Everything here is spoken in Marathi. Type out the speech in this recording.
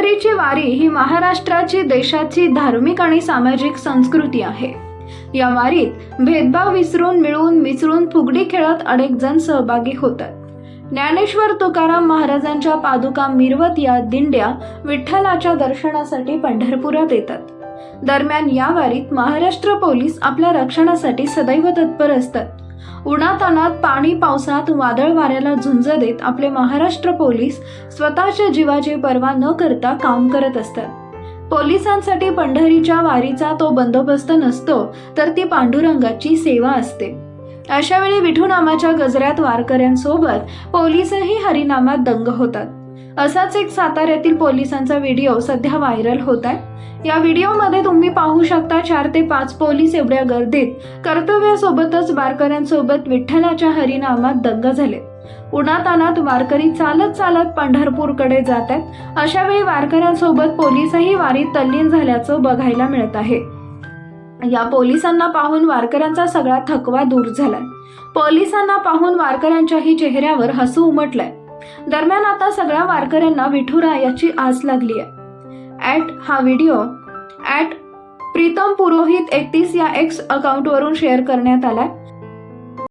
पंढरीची वारी ही महाराष्ट्राची देशाची धार्मिक आणि सामाजिक संस्कृती आहे। या वारीत भेदभाव विसरून मिळून मिसळून फुगडी खेळत अनेक जण सहभागी होतात। ज्ञानेश्वर तुकाराम महाराजांच्या पादुका मिरवत या दिंड्या विठ्ठलाच्या दर्शनासाठी पंढरपुरात येतात। दरम्यान या वारीत महाराष्ट्र पोलीस आपल्या रक्षणासाठी सदैव तत्पर असतात। उन्हातान्हात पाणी पावसात वादळ वाऱ्याला झुंज देत आपले महाराष्ट्र पोलीस स्वतःच्या जीवाची पर्वा न करता काम करत असतात। पोलिसांसाठी पंढरीच्या वारीचा तो बंदोबस्त नसतो, तर ती पांडुरंगाची सेवा असते। अशा वेळी विठू नामाच्या गजरात वारकऱ्यांसोबत पोलीसही हरिनामात दंग होतात। असाच एक साताऱ्यातील पोलिसांचा व्हिडिओ सध्या व्हायरल होत आहे। या व्हिडिओमध्ये तुम्ही पाहू शकता 4 ते 5 पोलीस एवढ्या गर्दीत कर्तव्यासोबतच वारकऱ्यांसोबत विठ्ठलाच्या हरिनामात दंग झाले। उन्हातान्हात वारकरी चालत चालत पंढरपूरकडे जात आहेत। अशा वेळी वारकऱ्यांसोबत पोलीसही वारीत तल्लीन झाल्याचं बघायला मिळत आहे। या पोलिसांना पाहून वारकऱ्यांचा सगळा थकवा दूर झालाय। पोलिसांना पाहून वारकऱ्यांच्याही चेहऱ्यावर हसू उमटलंय। दरम्यान आता सगळ्या वारकऱ्यांना विठुरायाची आस लागली आहे। हा व्हिडिओ प्रीतम पुरोहित 31 या एक्स अकाउंटवरून शेअर करण्यात आलाय।